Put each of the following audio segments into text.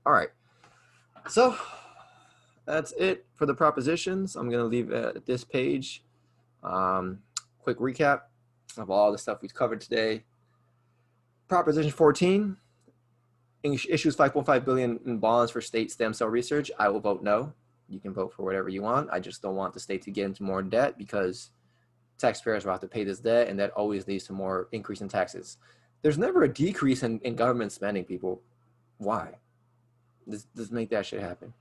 All right. So that's it for the propositions. I'm going to leave it at this page. Quick recap of all the stuff we've covered today. Proposition 14 issues 5.5 billion in bonds for state stem cell research. I will vote no. You can vote for whatever you want. I just don't want the state to get into more debt because taxpayers will have to pay this debt, and that always leads to more increase in taxes. There's never a decrease in government spending, people. Why? Let's make that shit happen.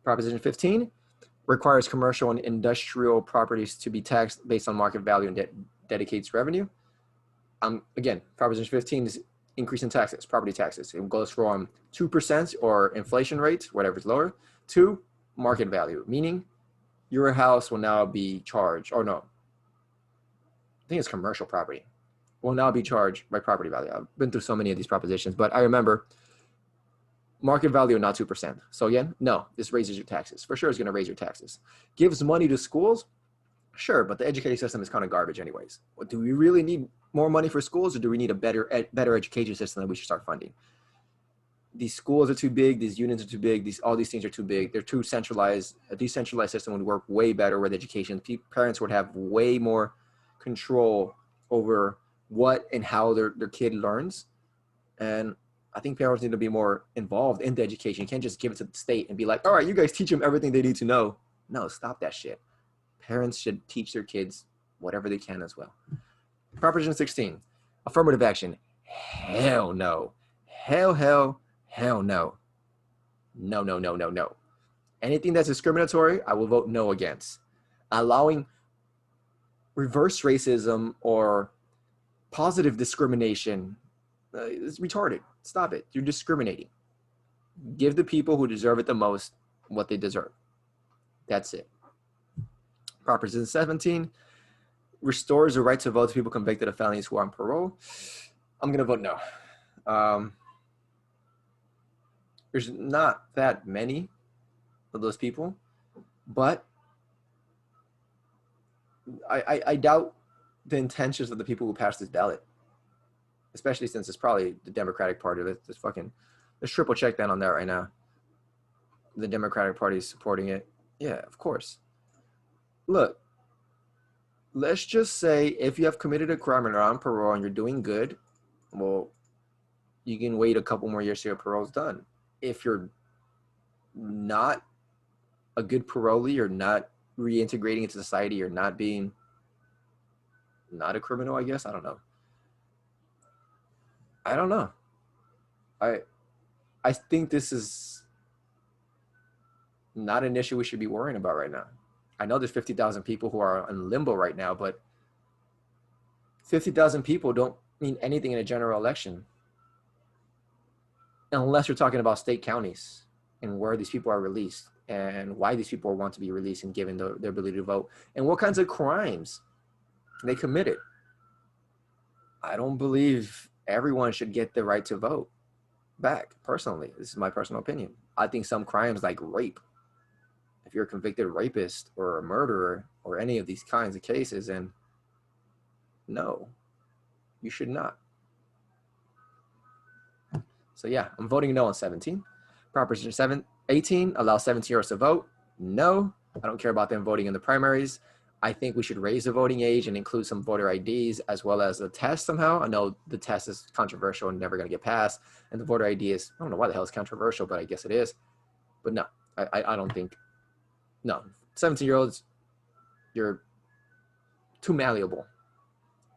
Proposition 15 requires commercial and industrial properties to be taxed based on market value and dedicates revenue. Again, Proposition 15 is increase in taxes, property taxes. It goes from 2% or inflation rate, whatever's lower, to market value, meaning your house will now be charged, or no, I think it's commercial property, will now be charged by property value. I've been through so many of these propositions, but I remember market value, not 2%. So again, no, this raises your taxes. For sure, it's going to raise your taxes. Gives money to schools? Sure, but the education system is kind of garbage anyways. Do we really need more money for schools, or do we need a better education system that we should start funding? These schools are too big. These unions are too big. All these things are too big. They're too centralized. A decentralized system would work way better with education. Parents would have way more control over what and how their kid learns. And I think parents need to be more involved in the education. You can't just give it to the state and be like, all right, you guys teach them everything they need to know. No, stop that shit. Parents should teach their kids whatever they can as well. Proposition 16, affirmative action. Hell no. Hell no. No, no, no, no, no. Anything that's discriminatory, I will vote no against. Allowing reverse racism or positive discrimination is retarded. Stop it. You're discriminating. Give the people who deserve it the most what they deserve. That's it. Proposition 17 restores the right to vote to people convicted of felonies who are on parole. I'm going to vote no. There's not that many of those people, but I doubt the intentions of the people who passed this ballot, especially since it's probably the Democratic Party. Let's triple check that on that right now. The Democratic Party is supporting it. Yeah, of course. Look, let's just say if you have committed a crime and are on parole and you're doing good, well, you can wait a couple more years till your parole's done. If you're not a good parolee, you're not reintegrating into society, you're not a criminal, I guess. I don't know. I think this is not an issue we should be worrying about right now. I know there's 50,000 people who are in limbo right now, but 50,000 people don't mean anything in a general election. Unless you're talking about state counties and where these people are released and why these people want to be released and given their ability to vote and what kinds of crimes they committed. I don't believe everyone should get the right to vote back, personally. This is my personal opinion. I think some crimes like rape, if you're a convicted rapist or a murderer or any of these kinds of cases, and no, you should not. So yeah, I'm voting no on 17. Proposition 18, allow 17-year-olds to vote. No, I don't care about them voting in the primaries. I think we should raise the voting age and include some voter IDs as well as a test somehow. I know the test is controversial and never going to get passed. And the voter ID is, I don't know why the hell it's controversial, but I guess it is. But no, I don't think, no. 17-year-olds, you're too malleable.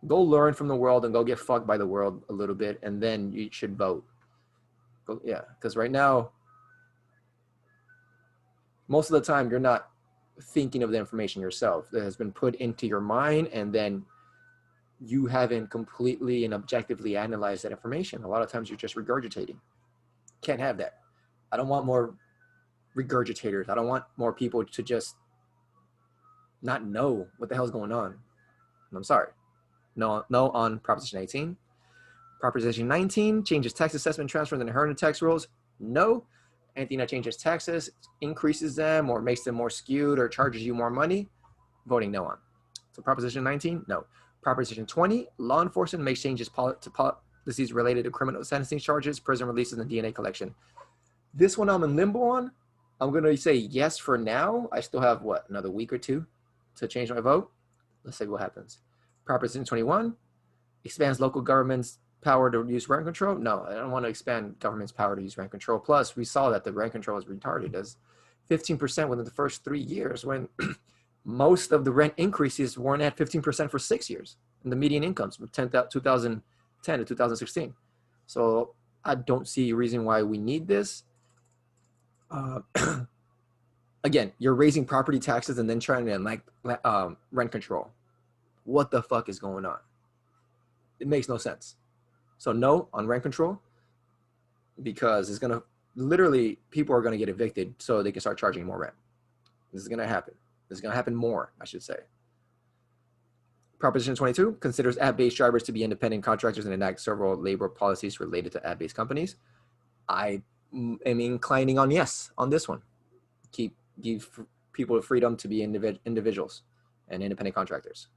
Go learn from the world and go get fucked by the world a little bit, and then you should vote. But yeah, because right now, most of the time you're not thinking of the information yourself that has been put into your mind, and then you haven't completely and objectively analyzed that information. A lot of times you're just regurgitating. Can't have that. I don't want more regurgitators. I don't want more people to just not know what the hell's going on. I'm sorry. No on Proposition 18. Proposition 19 changes tax assessment transfer and inheritance tax rules. No. Anything that changes taxes, increases them, or makes them more skewed, or charges you more money, voting no on. So Proposition 19, no. Proposition 20, law enforcement makes changes to policies related to criminal sentencing charges, prison releases, and DNA collection. This one I'm in limbo on. I'm going to say yes for now. I still have, what, another week or two to change my vote. Let's see what happens. Proposition 21 expands local government's power to use rent control. No, I don't want to expand government's power to use rent control. Plus, we saw that the rent control is retarded as 15% within the first 3 years when most of the rent increases weren't at 15% for 6 years. And the median incomes from 2010 to 2016. So I don't see a reason why we need this. Again, you're raising property taxes and then trying to enact rent control. What the fuck is going on? It makes no sense. So no on rent control, because it's gonna literally, people are gonna get evicted so they can start charging more rent. This is gonna happen. This is gonna happen more, I should say. Proposition 22 considers app-based drivers to be independent contractors and enact several labor policies related to app-based companies. I am inclining on yes on this one. Give people the freedom to be individuals and independent contractors.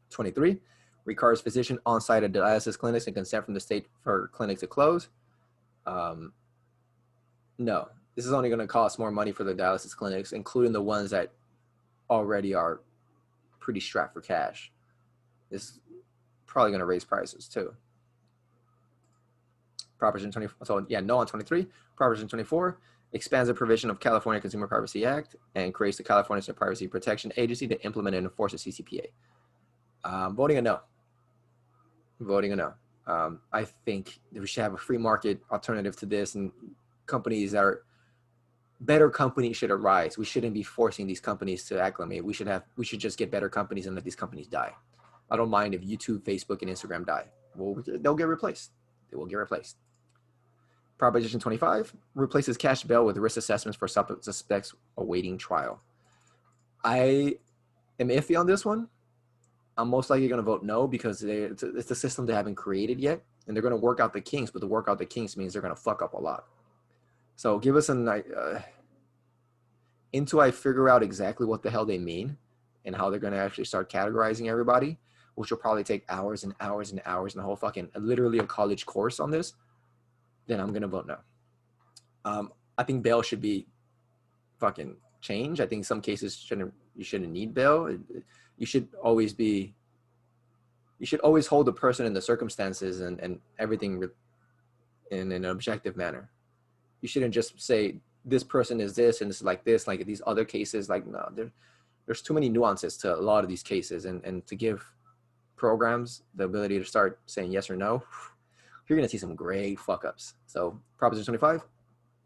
23 requires physician on-site at dialysis clinics and consent from the state for clinics to close. No, this is only going to cost more money for the dialysis clinics, including the ones that already are pretty strapped for cash. This is probably going to raise prices too. Proposition 24, so yeah, no on 23. Proposition 24 expands the provision of California Consumer Privacy Act and creates the California Privacy Protection Agency to implement and enforce the CCPA. Voting a no. Voting a no. I think we should have a free market alternative to this, and companies that are better companies should arise. We shouldn't be forcing these companies to acclimate. We should just get better companies and let these companies die. I don't mind if YouTube, Facebook, and Instagram die. Well, they'll get replaced. They will get replaced. Proposition 25 replaces cash bail with risk assessments for suspects awaiting trial. I am iffy on this one. I'm most likely going to vote no because it's a system they haven't created yet, and they're going to work out the kinks, but to work out the kinks means they're going to fuck up a lot. So give us until I figure out exactly what the hell they mean and how they're going to actually start categorizing everybody, which will probably take hours and hours and hours and a whole fucking, literally a college course on this, then I'm going to vote no. I think bail should be fucking changed. I think some cases you shouldn't need bail. You should always hold the person in the circumstances and everything in an objective manner. You shouldn't just say this person is this and it's like this, like these other cases. Like, no, there's too many nuances to a lot of these cases, and to give programs the ability to start saying yes or no, you're gonna see some great fuck ups. So Proposition 25,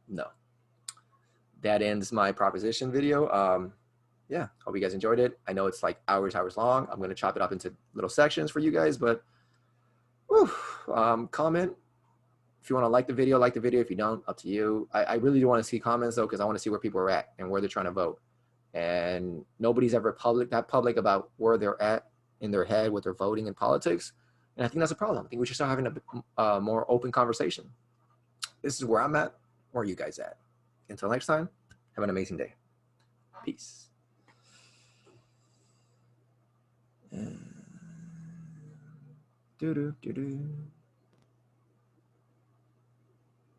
no. That ends my proposition video. Yeah, hope you guys enjoyed it. I know it's like hours long. I'm gonna chop it up into little sections for you guys, but comment. If you want to like the video, like the video. If you don't, up to you. I really do want to see comments though, because I want to see where people are at and where they're trying to vote. And nobody's ever public about where they're at in their head with their voting in politics. And I think that's a problem. I think we should start having a more open conversation. This is where I'm at. Where are you guys at? Until next time, have an amazing day. Peace. Do do do do.